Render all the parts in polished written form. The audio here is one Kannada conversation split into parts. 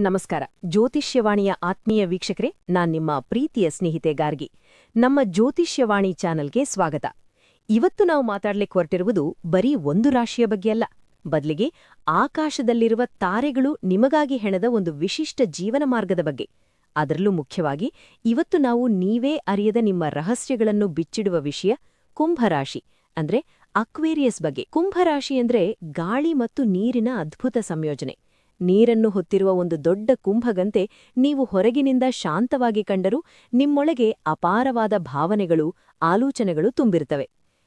ನಮಸ್ಕಾರ. ಜ್ಯೋತಿಷ್ಯವಾಣಿಯ ಆತ್ಮೀಯ ವೀಕ್ಷಕರೇ, ನಾನ್ ನಿಮ್ಮ ಪ್ರೀತಿಯ ಸ್ನೇಹಿತೆ ಗಾರ್ಗಿ. ನಮ್ಮ ಜ್ಯೋತಿಷ್ಯವಾಣಿ ಚಾನಲ್ಗೆ ಸ್ವಾಗತ. ಇವತ್ತು ನಾವು ಮಾತಾಡ್ಲಿಕ್ಕೆ ಹೊರಟಿರುವುದು ಬರೀ ಒಂದು ರಾಶಿಯ ಬಗ್ಗೆ ಅಲ್ಲ, ಬದಲಿಗೆ ಆಕಾಶದಲ್ಲಿರುವ ತಾರೆಗಳು ನಿಮಗಾಗಿ ಹೆಣೆದ ಒಂದು ವಿಶಿಷ್ಟ ಜೀವನ ಮಾರ್ಗದ ಬಗ್ಗೆ. ಅದರಲ್ಲೂ ಮುಖ್ಯವಾಗಿ ಇವತ್ತು ನಾವು ನೀವೇ ಅರಿಯದ ನಿಮ್ಮ ರಹಸ್ಯಗಳನ್ನು ಬಿಚ್ಚಿಡುವ ವಿಷಯ ಕುಂಭರಾಶಿ ಅಂದ್ರೆ ಅಕ್ವೇರಿಯಸ್ ಬಗ್ಗೆ. ಕುಂಭರಾಶಿ ಅಂದ್ರೆ ಗಾಳಿ ಮತ್ತು ನೀರಿನ ಅದ್ಭುತ ಸಂಯೋಜನೆ. ನೀರನ್ನು ಹೊತ್ತಿರುವ ಒಂದು ದೊಡ್ಡ ಕುಂಭಗಂತೆ ನೀವು ಹೊರಗಿನಿಂದ ಶಾಂತವಾಗಿ ಕಂಡರೂ ನಿಮ್ಮೊಳಗೆ ಅಪಾರವಾದ ಭಾವನೆಗಳು, ಆಲೋಚನೆಗಳು ತುಂಬಿರುತ್ತವೆ.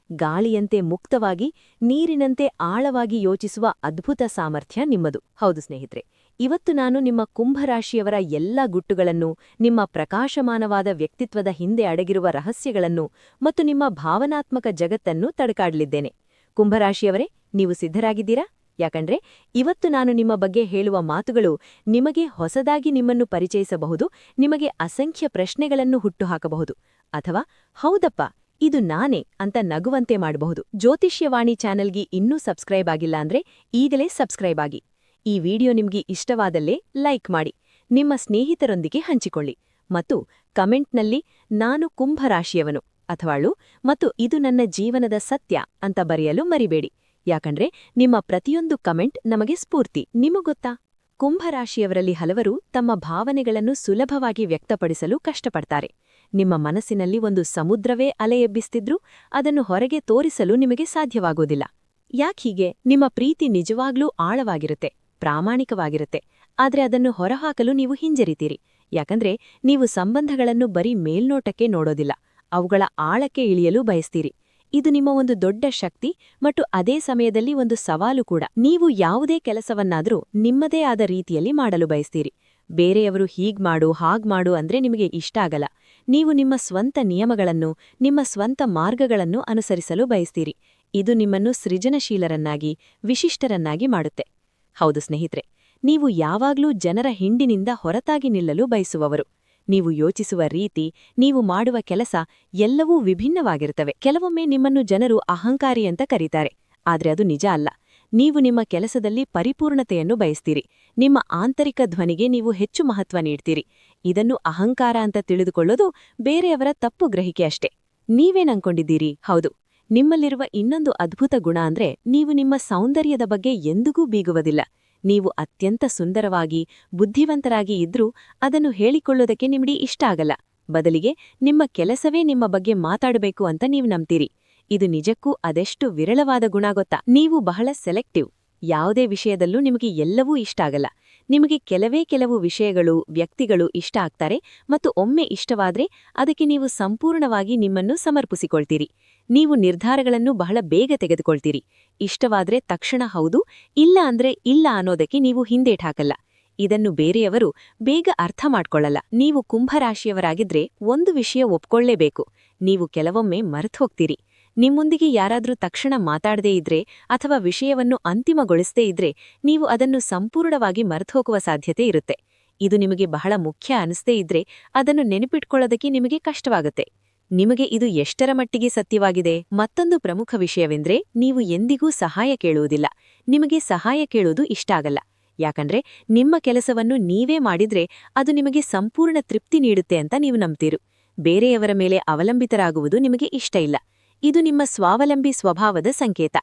ಗಾಳಿಯಂತೆ ಮುಕ್ತವಾಗಿ, ನೀರಿನಂತೆ ಆಳವಾಗಿ ಯೋಚಿಸುವ ಅದ್ಭುತ ಸಾಮರ್ಥ್ಯ ನಿಮ್ಮದು. ಹೌದು ಸ್ನೇಹಿತರೆ, ಇವತ್ತು ನಾನು ನಿಮ್ಮ ಕುಂಭರಾಶಿಯವರ ಎಲ್ಲ ಗುಟ್ಟುಗಳನ್ನು, ನಿಮ್ಮ ಪ್ರಕಾಶಮಾನವಾದ ವ್ಯಕ್ತಿತ್ವದ ಹಿಂದೆ ಅಡಗಿರುವ ರಹಸ್ಯಗಳನ್ನು ಮತ್ತು ನಿಮ್ಮ ಭಾವನಾತ್ಮಕ ಜಗತ್ತನ್ನು ತಡಕಾಡಲಿದ್ದೇನೆ. ಕುಂಭರಾಶಿಯವರೇ, ನೀವು ಸಿದ್ಧರಾಗಿದ್ದೀರಾ? ಯಾಕಂದ್ರೆ ಇವತ್ತು ನಾನು ನಿಮ್ಮ ಬಗ್ಗೆ ಹೇಳುವ ಮಾತುಗಳು ನಿಮಗೆ ಹೊಸದಾಗಿ ನಿಮ್ಮನ್ನು ಪರಿಚಯಿಸಬಹುದು, ನಿಮಗೆ ಅಸಂಖ್ಯ ಪ್ರಶ್ನೆಗಳನ್ನು ಹುಟ್ಟುಹಾಕಬಹುದು, ಅಥವಾ ಹೌದಪ್ಪ ಇದು ನಾನೇ ಅಂತ ನಗುವಂತೆ ಮಾಡಬಹುದು. ಜ್ಯೋತಿಷ್ಯವಾಣಿ ಚಾನೆಲ್ಗೆ ಇನ್ನೂ ಸಬ್ಸ್ಕ್ರೈಬ್ ಆಗಿಲ್ಲ ಅಂದ್ರೆ ಈಗಲೇ ಸಬ್ಸ್ಕ್ರೈಬ್ ಆಗಿ. ಈ ವಿಡಿಯೋ ನಿಮ್ಗೆ ಇಷ್ಟವಾದಲ್ಲೇ ಲೈಕ್ ಮಾಡಿ, ನಿಮ್ಮ ಸ್ನೇಹಿತರೊಂದಿಗೆ ಹಂಚಿಕೊಳ್ಳಿ ಮತ್ತು ಕಮೆಂಟ್ನಲ್ಲಿ ನಾನು ಕುಂಭರಾಶಿಯವನು ಅಥವಾಳು ಮತ್ತು ಇದು ನನ್ನ ಜೀವನದ ಸತ್ಯ ಅಂತ ಬರೆಯಲು ಮರಿಬೇಡಿ. ಯಾಕಂದ್ರೆ ನಿಮ್ಮ ಪ್ರತಿಯೊಂದು ಕಮೆಂಟ್ ನಮಗೆ ಸ್ಫೂರ್ತಿ. ನಿಮಗೊತ್ತಾ, ಕುಂಭರಾಶಿಯವರಲ್ಲಿ ಹಲವರು ತಮ್ಮ ಭಾವನೆಗಳನ್ನು ಸುಲಭವಾಗಿ ವ್ಯಕ್ತಪಡಿಸಲು ಕಷ್ಟಪಡ್ತಾರೆ. ನಿಮ್ಮ ಮನಸ್ಸಿನಲ್ಲಿ ಒಂದು ಸಮುದ್ರವೇ ಅಲೆ ಎಬ್ಬಿಸ್ತಿದ್ರೂ ಅದನ್ನು ಹೊರಗೆ ತೋರಿಸಲು ನಿಮಗೆ ಸಾಧ್ಯವಾಗೋದಿಲ್ಲ. ಯಾಕೀಗೆ? ನಿಮ್ಮ ಪ್ರೀತಿ ನಿಜವಾಗ್ಲೂ ಆಳವಾಗಿರುತ್ತೆ, ಪ್ರಾಮಾಣಿಕವಾಗಿರುತ್ತೆ, ಆದ್ರೆ ಅದನ್ನು ಹೊರಹಾಕಲು ನೀವು ಹಿಂಜರಿತೀರಿ. ಯಾಕಂದ್ರೆ ನೀವು ಸಂಬಂಧಗಳನ್ನು ಬರೀ ಮೇಲ್ನೋಟಕ್ಕೆ ನೋಡೋದಿಲ್ಲ, ಅವುಗಳ ಆಳಕ್ಕೆ ಇಳಿಯಲು ಬಯಸ್ತೀರಿ. ಇದು ನಿಮ್ಮ ಒಂದು ದೊಡ್ಡ ಶಕ್ತಿ ಮತ್ತು ಅದೇ ಸಮಯದಲ್ಲಿ ಒಂದು ಸವಾಲು ಕೂಡ. ನೀವು ಯಾವುದೇ ಕೆಲಸವನ್ನಾದರೂ ನಿಮ್ಮದೇ ಆದ ರೀತಿಯಲ್ಲಿ ಮಾಡಲು ಬಯಸ್ತೀರಿ. ಬೇರೆಯವರು ಹೀಗ್ಮಾಡು ಹಾಗ್ಮಾಡು ಅಂದ್ರೆ ನಿಮಗೆ ಇಷ್ಟ ಆಗಲ್ಲ. ನೀವು ನಿಮ್ಮ ಸ್ವಂತ ನಿಯಮಗಳನ್ನು, ನಿಮ್ಮ ಸ್ವಂತ ಮಾರ್ಗಗಳನ್ನು ಅನುಸರಿಸಲು ಬಯಸ್ತೀರಿ. ಇದು ನಿಮ್ಮನ್ನು ಸೃಜನಶೀಲರನ್ನಾಗಿ, ವಿಶಿಷ್ಟರನ್ನಾಗಿ ಮಾಡುತ್ತೆ. ಹೌದು ಸ್ನೇಹಿತರೆ, ನೀವು ಯಾವಾಗ್ಲೂ ಜನರ ಹಿಂಡಿನಿಂದ ಹೊರತಾಗಿ ನಿಲ್ಲಲು ಬಯಸುವವರು. ನೀವು ಯೋಚಿಸುವ ರೀತಿ, ನೀವು ಮಾಡುವ ಕೆಲಸ ಎಲ್ಲವೂ ವಿಭಿನ್ನವಾಗಿರುತ್ತವೆ. ಕೆಲವೊಮ್ಮೆ ನಿಮ್ಮನ್ನು ಜನರು ಅಹಂಕಾರಿ ಅಂತ ಕರೀತಾರೆ, ಆದ್ರೆ ಅದು ನಿಜ ಅಲ್ಲ. ನೀವು ನಿಮ್ಮ ಕೆಲಸದಲ್ಲಿ ಪರಿಪೂರ್ಣತೆಯನ್ನು ಬಯಸ್ತೀರಿ. ನಿಮ್ಮ ಆಂತರಿಕ ಧ್ವನಿಗೆ ನೀವು ಹೆಚ್ಚು ಮಹತ್ವ ನೀಡ್ತೀರಿ. ಇದನ್ನು ಅಹಂಕಾರ ಅಂತ ತಿಳಿದುಕೊಳ್ಳೋದು ಬೇರೆಯವರ ತಪ್ಪು ಗ್ರಹಿಕೆ ಅಷ್ಟೇ. ನೀವೇನಂಕೊಂಡಿದ್ದೀರಿ? ಹೌದು, ನಿಮ್ಮಲ್ಲಿರುವ ಇನ್ನೊಂದು ಅದ್ಭುತ ಗುಣ ಅಂದ್ರೆ ನೀವು ನಿಮ್ಮ ಸೌಂದರ್ಯದ ಬಗ್ಗೆ ಎಂದಿಗೂ ಬೀಗುವುದಿಲ್ಲ. ನೀವು ಅತ್ಯಂತ ಸುಂದರವಾಗಿ, ಬುದ್ಧಿವಂತರಾಗಿ ಇದ್ರೂ ಅದನ್ನು ಹೇಳಿಕೊಳ್ಳೋದಕ್ಕೆ ನಿಮಗೆ ಇಷ್ಟ ಆಗಲ್ಲ. ಬದಲಿಗೆ ನಿಮ್ಮ ಕೆಲಸವೇ ನಿಮ್ಮ ಬಗ್ಗೆ ಮಾತಾಡಬೇಕು ಅಂತ ನೀವು ನಂಬ್ತೀರಿ. ಇದು ನಿಜಕ್ಕೂ ಅದೆಷ್ಟು ವಿರಳವಾದ ಗುಣ ಗೊತ್ತಾ? ನೀವು ಬಹಳ ಸೆಲೆಕ್ಟಿವ್. ಯಾವುದೇ ವಿಷಯದಲ್ಲೂ ನಿಮಗೆ ಎಲ್ಲವೂ ಇಷ್ಟ ಆಗಲ್ಲ. ನಿಮಗೆ ಕೆಲವು ವಿಷಯಗಳು, ವ್ಯಕ್ತಿಗಳು ಇಷ್ಟ ಆಗ್ತಾರೆ ಮತ್ತು ಒಮ್ಮೆ ಇಷ್ಟವಾದ್ರೆ ಅದಕ್ಕೆ ನೀವು ಸಂಪೂರ್ಣವಾಗಿ ನಿಮ್ಮನ್ನು ಸಮರ್ಪಿಸಿಕೊಳ್ತೀರಿ. ನೀವು ನಿರ್ಧಾರಗಳನ್ನು ಬಹಳ ಬೇಗ ತೆಗೆದುಕೊಳ್ತೀರಿ. ಇಷ್ಟವಾದ್ರೆ ತಕ್ಷಣ ಹೌದು, ಇಲ್ಲ ಅಂದ್ರೆ ಇಲ್ಲ ಅನ್ನೋದಕ್ಕೆ ನೀವು ಹಿಂದೇಟಾಕಲ್ಲ. ಇದನ್ನು ಬೇರೆಯವರು ಬೇಗ ಅರ್ಥ ಮಾಡ್ಕೊಳ್ಳಲ್ಲ. ನೀವು ಕುಂಭರಾಶಿಯವರಾಗಿದ್ರೆ ಒಂದು ವಿಷಯ ಒಪ್ಕೊಳ್ಳೇಬೇಕು, ನೀವು ಕೆಲವೊಮ್ಮೆ ಮರೆತುಹೋಗ್ತೀರಿ. ನಿಮ್ಮೊಂದಿಗೆ ಯಾರಾದ್ರೂ ತಕ್ಷಣ ಮಾತಾಡದೇ ಇದ್ರೆ ಅಥವಾ ವಿಷಯವನ್ನು ಅಂತಿಮಗೊಳಿಸದೇ ಇದ್ರೆ ನೀವು ಅದನ್ನು ಸಂಪೂರ್ಣವಾಗಿ ಮರೆತುಹೋಗುವ ಸಾಧ್ಯತೆ ಇರುತ್ತೆ. ಇದು ನಿಮಗೆ ಬಹಳ ಮುಖ್ಯ ಅನಿಸದೇ ಇದ್ರೆ ಅದನ್ನು ನೆನಪಿಟ್ಕೊಳ್ಳೋದಕ್ಕೆ ನಿಮಗೆ ಕಷ್ಟವಾಗುತ್ತೆ. ನಿಮಗೆ ಇದು ಎಷ್ಟರ ಮಟ್ಟಿಗೆ ಸತ್ಯವಾಗಿದೆ? ಮತ್ತೊಂದು ಪ್ರಮುಖ ವಿಷಯವೆಂದ್ರೆ ನೀವು ಎಂದಿಗೂ ಸಹಾಯ ಕೇಳುವುದಿಲ್ಲ. ನಿಮಗೆ ಸಹಾಯ ಕೇಳುವುದು ಇಷ್ಟ ಆಗಲ್ಲ. ಯಾಕಂದ್ರೆ ನಿಮ್ಮ ಕೆಲಸವನ್ನು ನೀವೇ ಮಾಡಿದ್ರೆ ಅದು ನಿಮಗೆ ಸಂಪೂರ್ಣ ತೃಪ್ತಿ ನೀಡುತ್ತೆ ಅಂತ ನೀವು ನಂಬ್ತೀರು. ಬೇರೆಯವರ ಮೇಲೆ ಅವಲಂಬಿತರಾಗುವುದು ನಿಮಗೆ ಇಷ್ಟ ಇಲ್ಲ. ಇದು ನಿಮ್ಮ ಸ್ವಾವಲಂಬಿ ಸ್ವಭಾವದ ಸಂಕೇತ.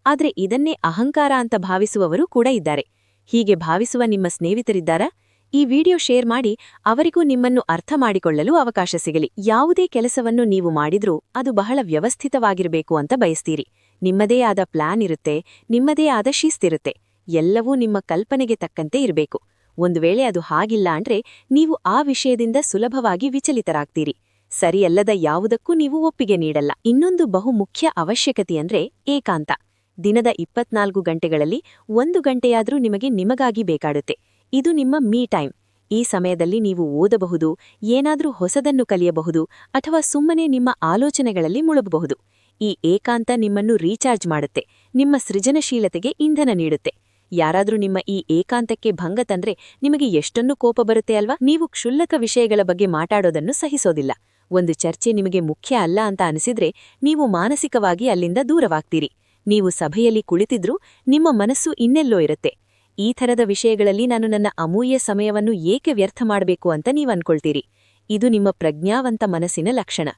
ಆದ್ರೆ ಇದನ್ನೇ ಅಹಂಕಾರ ಅಂತ ಭಾವಿಸುವವರು ಕೂಡ ಇದ್ದಾರೆ. ಹೀಗೆ ಭಾವಿಸುವ ನಿಮ್ಮ ಸ್ನೇಹಿತರಿದ್ದಾರಾ? ಈ ವಿಡಿಯೋ ಶೇರ್ ಮಾಡಿ ಅವರಿಗೂ ನಿಮ್ಮನ್ನು ಅರ್ಥ ಮಾಡಿಕೊಳ್ಳಲು ಅವಕಾಶ ಸಿಗಲಿ. ಯಾವುದೇ ಕೆಲಸವನ್ನು ನೀವು ಮಾಡಿದ್ರೂ ಅದು ಬಹಳ ವ್ಯವಸ್ಥಿತವಾಗಿರಬೇಕು ಅಂತ ಬಯಸ್ತೀರಿ. ನಿಮ್ಮದೇ ಆದ ಪ್ಲಾನ್ ಇರುತ್ತೆ, ನಿಮ್ಮದೇ ಆದ ಶಿಸ್ತಿರುತ್ತೆ. ಎಲ್ಲವೂ ನಿಮ್ಮ ಕಲ್ಪನೆಗೆ ತಕ್ಕಂತೆ ಇರಬೇಕು. ಒಂದು ವೇಳೆ ಅದು ಹಾಗಿಲ್ಲ ಅಂದ್ರೆ ನೀವು ಆ ವಿಷಯದಿಂದ ಸುಲಭವಾಗಿ ವಿಚಲಿತರಾಗ್ತೀರಿ. ಸರಿಯಲ್ಲದ ಯಾವುದಕ್ಕೂ ನೀವು ಒಪ್ಪಿಗೆ ನೀಡಲ್ಲ. ಇನ್ನೊಂದು ಬಹುಮುಖ್ಯ ಅವಶ್ಯಕತೆಯಂದ್ರೆ ಏಕಾಂತ. ದಿನದ 24 ಗಂಟೆಗಳಲ್ಲಿ 1 ಗಂಟೆಯಾದ್ರೂ ನಿಮಗಾಗಿ ಬೇಕಾಡುತ್ತೆ. ಇದು ನಿಮ್ಮ ಮೀ ಟೈಮ್. ಈ ಸಮಯದಲ್ಲಿ ನೀವು ಓದಬಹುದು, ಏನಾದ್ರೂ ಹೊಸದನ್ನು ಕಲಿಯಬಹುದು ಅಥವಾ ಸುಮ್ಮನೆ ನಿಮ್ಮ ಆಲೋಚನೆಗಳಲ್ಲಿ ಮುಳುಗಬಹುದು. ಈ ಏಕಾಂತ ನಿಮ್ಮನ್ನು ರೀಚಾರ್ಜ್ ಮಾಡುತ್ತೆ, ನಿಮ್ಮ ಸೃಜನಶೀಲತೆಗೆ ಇಂಧನ ನೀಡುತ್ತೆ. ಯಾರಾದ್ರೂ ನಿಮ್ಮ ಈ ಏಕಾಂತಕ್ಕೆ ಭಂಗ ತಂದ್ರೆ ನಿಮಗೆ ಎಷ್ಟೊಂದು ಕೋಪ ಬರುತ್ತೆ ಅಲ್ವಾ? ನೀವು ಕ್ಷುಲ್ಲಕ ವಿಷಯಗಳ ಬಗ್ಗೆ ಮಾತಾಡೋದನ್ನು ಸಹಿಸೋದಿಲ್ಲ. ಒಂದು ಚರ್ಚೆ ನಿಮಗೆ ಮುಖ್ಯ ಅಲ್ಲ ಅಂತ ಅನಿಸಿದ್ರೆ ನೀವು ಮಾನಸಿಕವಾಗಿ ಅಲ್ಲಿಂದ ದೂರವಾಗ್ತೀರಿ. ನೀವು ಸಭೆಯಲ್ಲಿ ಕುಳಿತಿದ್ರೂ ನಿಮ್ಮ ಮನಸ್ಸು ಇನ್ನೆಲ್ಲೋ ಇರುತ್ತೆ. ಈ ಥರದ ವಿಷಯಗಳಲ್ಲಿ ನಾನು ನನ್ನ ಅಮೂಲ್ಯ ಸಮಯವನ್ನು ಏಕೆ ವ್ಯರ್ಥ ಮಾಡಬೇಕು ಅಂತ ನೀವನ್ಕೊಳ್ತೀರಿ. ಇದು ನಿಮ್ಮ ಪ್ರಜ್ಞಾವಂತ ಮನಸ್ಸಿನ ಲಕ್ಷಣ.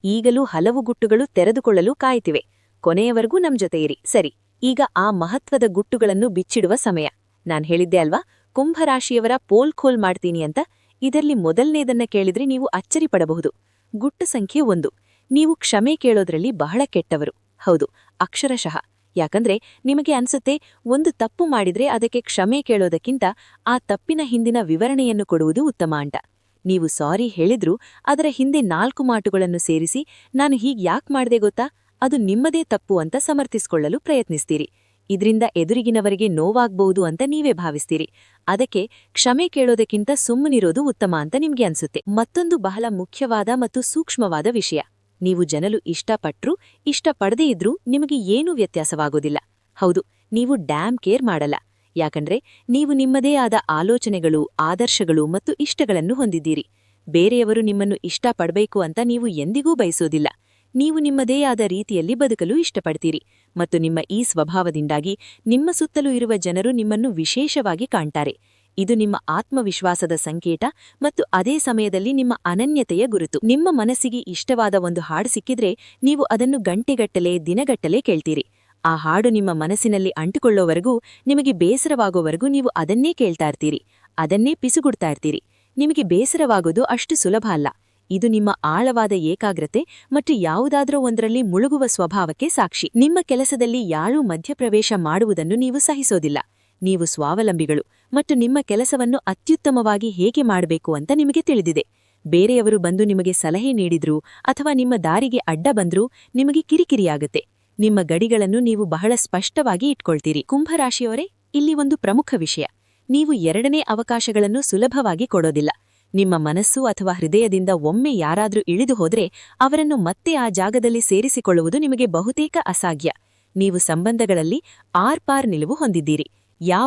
ಈಗಲೂ ಹಲವು ಗುಟ್ಟುಗಳು ತೆರೆದುಕೊಳ್ಳಲು ಕಾಯ್ತಿವೆ. ಕೊನೆಯವರೆಗೂ ನಮ್ ಜೊತೆ ಇರಿ. ಸರಿ, ಈಗ ಆ ಮಹತ್ವದ ಗುಟ್ಟುಗಳನ್ನು ಬಿಚ್ಚಿಡುವ ಸಮಯ. ನಾನ್ ಹೇಳಿದ್ದೆ ಅಲ್ವಾ, ಕುಂಭರಾಶಿಯವರ ಪೋಲ್ಖೋಲ್ ಮಾಡ್ತೀನಿ ಅಂತ. ಇದರಲ್ಲಿ ಮೊದಲನೇದನ್ನ ಕೇಳಿದ್ರೆ ನೀವು ಅಚ್ಚರಿಪಡಬಹುದು. ಗುಟ್ಟು ಸಂಖ್ಯೆ 1. ನೀವು ಕ್ಷಮೆ ಕೇಳೋದ್ರಲ್ಲಿ ಬಹಳ ಕೆಟ್ಟವರು. ಹೌದು, ಅಕ್ಷರಶಃ. ಯಾಕಂದ್ರೆ ನಿಮಗೆ ಅನ್ಸುತ್ತೆ, ಒಂದು ತಪ್ಪು ಮಾಡಿದ್ರೆ ಅದಕ್ಕೆ ಕ್ಷಮೆ ಕೇಳೋದಕ್ಕಿಂತ ಆ ತಪ್ಪಿನ ಹಿಂದಿನ ವಿವರಣೆಯನ್ನು ಕೊಡುವುದು ಉತ್ತಮ ಅಂತ. ನೀವು ಸಾರಿ ಹೇಳಿದ್ರೂ ಅದರ ಹಿಂದೆ 4 ಮಾಟುಗಳನ್ನು ಸೇರಿಸಿ, ನಾನು ಹೀಗ್ ಯಾಕ್ ಮಾಡ್ದೆ ಗೊತ್ತಾ, ಅದು ನಿಮ್ಮದೇ ತಪ್ಪು ಅಂತ ಸಮರ್ಥಿಸಿಕೊಳ್ಳಲು ಪ್ರಯತ್ನಿಸ್ತೀರಿ. ಇದ್ರಿಂದ ಎದುರಿಗಿನವರಿಗೆ ನೋವಾಗ್ಬಹುದು ಅಂತ ನೀವೇ ಭಾವಿಸ್ತೀರಿ. ಅದಕ್ಕೆ ಕ್ಷಮೆ ಕೇಳೋದಕ್ಕಿಂತ ಸುಮ್ಮನಿರೋದು ಉತ್ತಮ ಅಂತ ನಿಮ್ಗೆ ಅನ್ಸುತ್ತೆ. ಮತ್ತೊಂದು ಬಹಳ ಮುಖ್ಯವಾದ ಮತ್ತು ಸೂಕ್ಷ್ಮವಾದ ವಿಷಯ, ನೀವು ಜನರು ಇಷ್ಟಪಟ್ರೂ ಇಷ್ಟಪಡದೇ ಇದ್ರೂ ನಿಮಗೆ ಏನೂ ವ್ಯತ್ಯಾಸವಾಗೋದಿಲ್ಲ. ಹೌದು, ನೀವು ಡ್ಯಾಮ್ ಕೇರ್ ಮಾಡಲ್ಲ. ಯಾಕಂದ್ರೆ ನೀವು ನಿಮ್ಮದೇ ಆದ ಆಲೋಚನೆಗಳು, ಆದರ್ಶಗಳು ಮತ್ತು ಇಷ್ಟಗಳನ್ನು ಹೊಂದಿದ್ದೀರಿ. ಬೇರೆಯವರು ನಿಮ್ಮನ್ನು ಇಷ್ಟಪಡಬೇಕು ಅಂತ ನೀವು ಎಂದಿಗೂ ಬಯಸೋದಿಲ್ಲ. ನೀವು ನಿಮ್ಮದೇ ಆದ ರೀತಿಯಲ್ಲಿ ಬದುಕಲು ಇಷ್ಟಪಡ್ತೀರಿ ಮತ್ತು ನಿಮ್ಮ ಈ ಸ್ವಭಾವದಿಂದಾಗಿ ನಿಮ್ಮ ಸುತ್ತಲೂ ಇರುವ ಜನರು ನಿಮ್ಮನ್ನು ವಿಶೇಷವಾಗಿ ಕಾಣ್ತಾರೆ. ಇದು ನಿಮ್ಮ ಆತ್ಮವಿಶ್ವಾಸದ ಸಂಕೇತ ಮತ್ತು ಅದೇ ಸಮಯದಲ್ಲಿ ನಿಮ್ಮ ಅನನ್ಯತೆಯ ಗುರುತು. ನಿಮ್ಮ ಮನಸ್ಸಿಗೆ ಇಷ್ಟವಾದ ಒಂದು ಹಾಡು ಸಿಕ್ಕಿದ್ರೆ ನೀವು ಅದನ್ನು ಗಂಟೆಗಟ್ಟಲೆ, ದಿನಗಟ್ಟಲೆ ಕೇಳ್ತೀರಿ. ಆ ಹಾಡು ನಿಮ್ಮ ಮನಸ್ಸಿನಲ್ಲಿ ಅಂಟುಕೊಳ್ಳೋವರೆಗೂ, ನಿಮಗೆ ಬೇಸರವಾಗೋವರೆಗೂ ನೀವು ಅದನ್ನೇ ಕೇಳ್ತಾ ಇರ್ತೀರಿ, ಅದನ್ನೇ ಪಿಸುಗುಡ್ತಾ ಇರ್ತೀರಿ. ನಿಮಗೆ ಬೇಸರವಾಗೋದು ಅಷ್ಟು ಸುಲಭ ಅಲ್ಲ. ಇದು ನಿಮ್ಮ ಆಳವಾದ ಏಕಾಗ್ರತೆ ಮತ್ತು ಯಾವುದಾದ್ರೂ ಒಂದರಲ್ಲಿ ಮುಳುಗುವ ಸ್ವಭಾವಕ್ಕೆ ಸಾಕ್ಷಿ. ನಿಮ್ಮ ಕೆಲಸದಲ್ಲಿ ಯಾರೂ ಮಧ್ಯಪ್ರವೇಶ ಮಾಡುವುದನ್ನು ನೀವು ಸಹಿಸೋದಿಲ್ಲ. ನೀವು ಸ್ವಾವಲಂಬಿಗಳು ಮತ್ತು ನಿಮ್ಮ ಕೆಲಸವನ್ನು ಅತ್ಯುತ್ತಮವಾಗಿ ಹೇಗೆ ಮಾಡಬೇಕು ಅಂತ ನಿಮಗೆ ತಿಳಿದಿದೆ. ಬೇರೆಯವರು ಬಂದು ನಿಮಗೆ ಸಲಹೆ ನೀಡಿದ್ರೂ ಅಥವಾ ನಿಮ್ಮ ದಾರಿಗೆ ಅಡ್ಡ ಬಂದ್ರೂ ನಿಮಗೆ ಕಿರಿಕಿರಿಯಾಗುತ್ತೆ. ನಿಮ್ಮ ಗಡಿಗಳನ್ನು ನೀವು ಬಹಳ ಸ್ಪಷ್ಟವಾಗಿ ಇಟ್ಕೊಳ್ತೀರಿ. ಕುಂಭರಾಶಿಯವರೇ, ಇಲ್ಲಿ ಒಂದು ಪ್ರಮುಖ ವಿಷಯ, ನೀವು 2ನೇ ಅವಕಾಶಗಳನ್ನು ಸುಲಭವಾಗಿ ಕೊಡೋದಿಲ್ಲ. ನಿಮ್ಮ ಮನಸ್ಸು ಅಥವಾ ಹೃದಯದಿಂದ ಒಮ್ಮೆ ಯಾರಾದ್ರೂ ಇಳಿದು ಹೋದ್ರೆ ಅವರನ್ನು ಮತ್ತೆ ಆ ಜಾಗದಲ್ಲಿ ಸೇರಿಸಿಕೊಳ್ಳುವುದು ನಿಮಗೆ ಬಹುತೇಕ ಅಸಾಧ್ಯ. ನೀವು ಸಂಬಂಧಗಳಲ್ಲಿ ಆರ್ಪಾರ್ ನಿಲುವು ಹೊಂದಿದ್ದೀರಿ.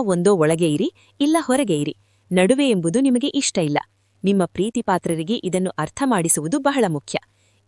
ಒಂದೋ ಒಳಗೆ ಇರಿ, ಇಲ್ಲ ಹೊರಗೆ ಇರಿ. ನಡುವೆ ಎಂಬುದು ನಿಮಗೆ ಇಷ್ಟ ಇಲ್ಲ. ನಿಮ್ಮ ಪ್ರೀತಿಪಾತ್ರರಿಗೆ ಇದನ್ನು ಅರ್ಥ ಮಾಡಿಸುವುದು ಬಹಳ ಮುಖ್ಯ.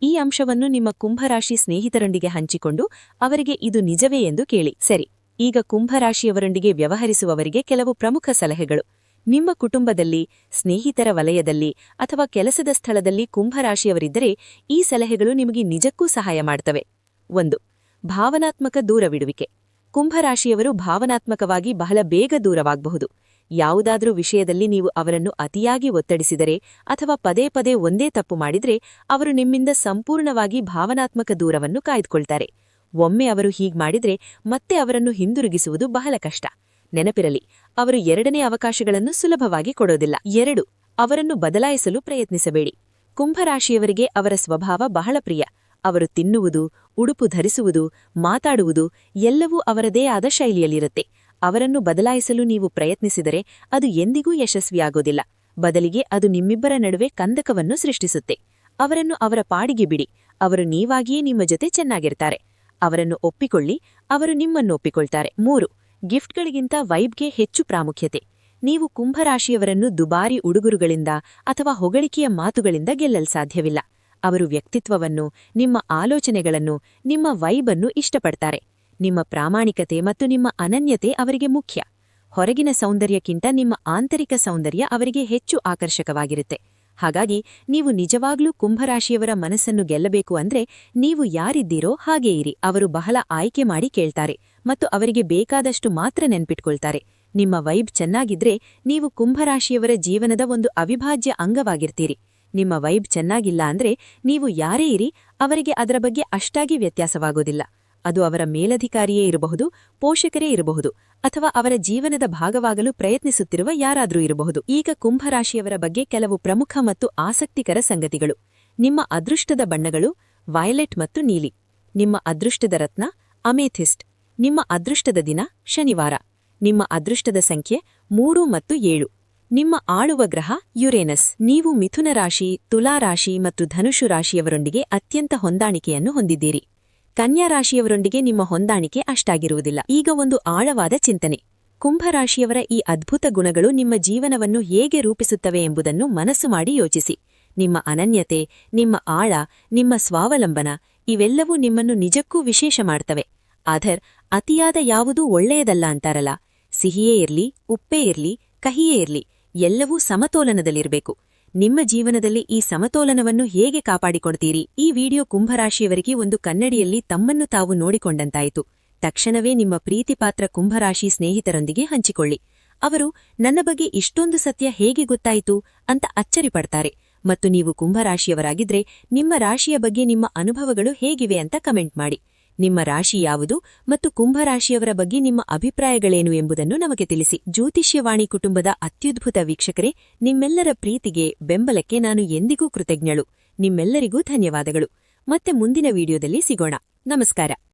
ಈ ಅಂಶವನ್ನು ನಿಮ್ಮ ಕುಂಭರಾಶಿ ಸ್ನೇಹಿತರೊಂದಿಗೆ ಹಂಚಿಕೊಂಡು ಅವರಿಗೆ ಇದು ನಿಜವೇ ಎಂದು ಕೇಳಿ. ಸರಿ, ಈಗ ಕುಂಭರಾಶಿಯವರೊಂದಿಗೆ ವ್ಯವಹರಿಸುವವರಿಗೆ ಕೆಲವು ಪ್ರಮುಖ ಸಲಹೆಗಳು. ನಿಮ್ಮ ಕುಟುಂಬದಲ್ಲಿ, ಸ್ನೇಹಿತರ ವಲಯದಲ್ಲಿ ಅಥವಾ ಕೆಲಸದ ಸ್ಥಳದಲ್ಲಿ ಕುಂಭರಾಶಿಯವರಿದ್ದರೆ ಈ ಸಲಹೆಗಳು ನಿಮಗೆ ನಿಜಕ್ಕೂ ಸಹಾಯ ಮಾಡ್ತವೆ. 1. ಭಾವನಾತ್ಮಕ ದೂರವಿಡುವಿಕೆ. ಕುಂಭರಾಶಿಯವರು ಭಾವನಾತ್ಮಕವಾಗಿ ಬಹಳ ಬೇಗ ದೂರವಾಗಬಹುದು. ಯಾವುದಾದ್ರೂ ವಿಷಯದಲ್ಲಿ ನೀವು ಅವರನ್ನು ಅತಿಯಾಗಿ ಒತ್ತಡಿಸಿದರೆ ಅಥವಾ ಪದೇ ಪದೇ ಒಂದೇ ತಪ್ಪು ಮಾಡಿದ್ರೆ ಅವರು ನಿಮ್ಮಿಂದ ಸಂಪೂರ್ಣವಾಗಿ ಭಾವನಾತ್ಮಕ ದೂರವನ್ನು ಕಾಯ್ದುಕೊಳ್ತಾರೆ. ಒಮ್ಮೆ ಅವರು ಹೀಗ್ ಮಾಡಿದ್ರೆ ಮತ್ತೆ ಅವರನ್ನು ಹಿಂದಿರುಗಿಸುವುದು ಬಹಳ ಕಷ್ಟ. ನೆನಪಿರಲಿ, ಅವರು 2ನೇ ಅವಕಾಶಗಳನ್ನು ಸುಲಭವಾಗಿ ಕೊಡೋದಿಲ್ಲ. 2. ಅವರನ್ನು ಬದಲಾಯಿಸಲು ಪ್ರಯತ್ನಿಸಬೇಡಿ. ಕುಂಭರಾಶಿಯವರಿಗೆ ಅವರ ಸ್ವಭಾವ ಬಹಳ ಪ್ರಿಯ. ಅವರು ತಿನ್ನುವುದು, ಉಡುಪು ಧರಿಸುವುದು, ಮಾತಾಡುವುದು ಎಲ್ಲವೂ ಅವರದೇ ಆದ ಶೈಲಿಯಲ್ಲಿರುತ್ತೆ. ಅವರನ್ನು ಬದಲಾಯಿಸಲು ನೀವು ಪ್ರಯತ್ನಿಸಿದರೆ ಅದು ಎಂದಿಗೂ ಯಶಸ್ವಿಯಾಗೋದಿಲ್ಲ. ಬದಲಿಗೆ ಅದು ನಿಮ್ಮಿಬ್ಬರ ನಡುವೆ ಕಂದಕವನ್ನು ಸೃಷ್ಟಿಸುತ್ತೆ. ಅವರನ್ನು ಅವರ ಪಾಡಿಗೆ ಬಿಡಿ. ಅವರು ನೀವಾಗಿಯೇ ನಿಮ್ಮ ಜೊತೆ ಚೆನ್ನಾಗಿರ್ತಾರೆ. ಅವರನ್ನು ಒಪ್ಪಿಕೊಳ್ಳಿ, ಅವರು ನಿಮ್ಮನ್ನು ಒಪ್ಪಿಕೊಳ್ತಾರೆ. 3. ಗಿಫ್ಟ್ಗಳಿಗಿಂತ ವೈಬ್ಗೆ ಹೆಚ್ಚು ಪ್ರಾಮುಖ್ಯತೆ. ನೀವು ಕುಂಭರಾಶಿಯವರನ್ನು ದುಬಾರಿ ಉಡುಗೊರೆಗಳಿಂದ ಅಥವಾ ಹೊಗಳಿಕೆಯ ಮಾತುಗಳಿಂದ ಗೆಲ್ಲಲು ಸಾಧ್ಯವಿಲ್ಲ. ಅವರು ವ್ಯಕ್ತಿತ್ವವನ್ನು, ನಿಮ್ಮ ಆಲೋಚನೆಗಳನ್ನು, ನಿಮ್ಮ ವೈಬನ್ನು ಇಷ್ಟಪಡ್ತಾರೆ. ನಿಮ್ಮ ಪ್ರಾಮಾಣಿಕತೆ ಮತ್ತು ನಿಮ್ಮ ಅನನ್ಯತೆ ಅವರಿಗೆ ಮುಖ್ಯ. ಹೊರಗಿನ ಸೌಂದರ್ಯಕ್ಕಿಂತ ನಿಮ್ಮ ಆಂತರಿಕ ಸೌಂದರ್ಯ ಅವರಿಗೆ ಹೆಚ್ಚು ಆಕರ್ಷಕವಾಗಿರುತ್ತೆ. ಹಾಗಾಗಿ ನೀವು ನಿಜವಾಗ್ಲೂ ಕುಂಭರಾಶಿಯವರ ಮನಸ್ಸನ್ನು ಗೆಲ್ಲಬೇಕು ಅಂದ್ರೆ ನೀವು ಯಾರಿದ್ದೀರೋ ಹಾಗೇ ಇರಿ. ಅವರು ಬಹಳ ಆಯ್ಕೆ ಮಾಡಿ ಕೇಳ್ತಾರೆ ಮತ್ತು ಅವರಿಗೆ ಬೇಕಾದಷ್ಟು ಮಾತ್ರ ನೆನ್ಪಿಟ್ಕೊಳ್ತಾರೆ. ನಿಮ್ಮ ವೈಬ್ ಚೆನ್ನಾಗಿದ್ರೆ ನೀವು ಕುಂಭರಾಶಿಯವರ ಜೀವನದ ಒಂದು ಅವಿಭಾಜ್ಯ ಅಂಗವಾಗಿರ್ತೀರಿ. ನಿಮ್ಮ ವೈಬ್ ಚೆನ್ನಾಗಿಲ್ಲ ಅಂದ್ರೆ ನೀವು ಯಾರೇ ಇರಿ, ಅವರಿಗೆ ಅದರ ಬಗ್ಗೆ ಅಷ್ಟಾಗಿ ವ್ಯತ್ಯಾಸವಾಗೋದಿಲ್ಲ. ಅದು ಅವರ ಮೇಲಧಿಕಾರಿಯೇ ಇರಬಹುದು, ಪೋಷಕರೇ ಇರಬಹುದು, ಅಥವಾ ಅವರ ಜೀವನದ ಭಾಗವಾಗಲು ಪ್ರಯತ್ನಿಸುತ್ತಿರುವ ಯಾರಾದ್ರೂ ಇರಬಹುದು. ಈಗ ಕುಂಭರಾಶಿಯವರ ಬಗ್ಗೆ ಕೆಲವು ಪ್ರಮುಖ ಮತ್ತು ಆಸಕ್ತಿಕರ ಸಂಗತಿಗಳು. ನಿಮ್ಮ ಅದೃಷ್ಟದ ಬಣ್ಣಗಳು ವೈಲೆಟ್ ಮತ್ತು ನೀಲಿ. ನಿಮ್ಮ ಅದೃಷ್ಟದ ರತ್ನ ಅಮೇಥಿಸ್ಟ್. ನಿಮ್ಮ ಅದೃಷ್ಟದ ದಿನ ಶನಿವಾರ. ನಿಮ್ಮ ಅದೃಷ್ಟದ ಸಂಖ್ಯೆ 3 ಮತ್ತು 7. ನಿಮ್ಮ ಆಳುವ ಗ್ರಹ ಯುರೇನಸ್. ನೀವು ಮಿಥುನ ರಾಶಿ, ತುಲಾ ರಾಶಿ ಮತ್ತು ಧನುಷು ರಾಶಿಯವರೊಂದಿಗೆ ಅತ್ಯಂತ ಹೊಂದಾಣಿಕೆಯನ್ನು ಹೊಂದಿದ್ದೀರಿ. ಕನ್ಯಾ ರಾಶಿಯವರೊಂದಿಗೆ ನಿಮ್ಮ ಹೊಂದಾಣಿಕೆ ಅಷ್ಟಾಗಿರುವುದಿಲ್ಲ. ಈಗ ಒಂದು ಆಳವಾದ ಚಿಂತನೆ. ಕುಂಭರಾಶಿಯವರ ಈ ಅದ್ಭುತ ಗುಣಗಳು ನಿಮ್ಮ ಜೀವನವನ್ನು ಹೇಗೆ ರೂಪಿಸುತ್ತವೆ ಎಂಬುದನ್ನು ಮನಸ್ಸು ಮಾಡಿ ಯೋಚಿಸಿ. ನಿಮ್ಮ ಅನನ್ಯತೆ, ನಿಮ್ಮ ಆಳ, ನಿಮ್ಮ ಸ್ವಾವಲಂಬನ ಇವೆಲ್ಲವೂ ನಿಮ್ಮನ್ನು ನಿಜಕ್ಕೂ ವಿಶೇಷ ಮಾಡ್ತವೆ. ಆಧರ್, ಅತಿಯಾದ ಯಾವುದೂ ಒಳ್ಳೆಯದಲ್ಲ ಅಂತಾರಲ್ಲ. ಸಿಹಿಯೇ ಇರ್ಲಿ, ಉಪ್ಪೇ ಇರ್ಲಿ, ಕಹಿಯೇ ಇರ್ಲಿ, ಎಲ್ಲವೂ ಸಮತೋಲನದಲ್ಲಿರಬೇಕು. ನಿಮ್ಮ ಜೀವನದಲ್ಲಿ ಈ ಸಮತೋಲನವನ್ನು ಹೇಗೆ ಕಾಪಾಡಿಕೊಡ್ತೀರಿ? ಈ ವಿಡಿಯೋ ಕುಂಭರಾಶಿಯವರಿಗೆ ಒಂದು ಕನ್ನಡಿಯಲ್ಲಿ ತಮ್ಮನ್ನು ತಾವು ನೋಡಿಕೊಂಡಂತಾಯಿತು. ತಕ್ಷಣವೇ ನಿಮ್ಮ ಪ್ರೀತಿಪಾತ್ರ ಕುಂಭರಾಶಿ ಸ್ನೇಹಿತರೊಂದಿಗೆ ಹಂಚಿಕೊಳ್ಳಿ. ಅವರು ನನ್ನ ಬಗ್ಗೆ ಇಷ್ಟೊಂದು ಸತ್ಯ ಹೇಗೆ ಗೊತ್ತಾಯಿತು ಅಂತ ಅಚ್ಚರಿಪಡ್ತಾರೆ. ಮತ್ತು ನೀವು ಕುಂಭರಾಶಿಯವರಾಗಿದ್ರೆ ನಿಮ್ಮ ರಾಶಿಯ ಬಗ್ಗೆ ನಿಮ್ಮ ಅನುಭವಗಳು ಹೇಗಿವೆ ಅಂತ ಕಮೆಂಟ್ ಮಾಡಿ. ನಿಮ್ಮ ರಾಶಿ ಯಾವುದು ಮತ್ತು ಕುಂಭರಾಶಿಯವರ ಬಗ್ಗೆ ನಿಮ್ಮ ಅಭಿಪ್ರಾಯಗಳೇನು ಎಂಬುದನ್ನು ನಮಗೆ ತಿಳಿಸಿ. ಜ್ಯೋತಿಷ್ಯವಾಣಿ ಕುಟುಂಬದ ಅತ್ಯದ್ಭುತ ವೀಕ್ಷಕರೇ, ನಿಮ್ಮೆಲ್ಲರ ಪ್ರೀತಿಗೆ, ಬೆಂಬಲಕ್ಕೆ ನಾನು ಎಂದಿಗೂ ಕೃತಜ್ಞಳು. ನಿಮ್ಮೆಲ್ಲರಿಗೂ ಧನ್ಯವಾದಗಳು. ಮತ್ತೆ ಮುಂದಿನ ವಿಡಿಯೋದಲ್ಲಿ ಸಿಗೋಣ. ನಮಸ್ಕಾರ.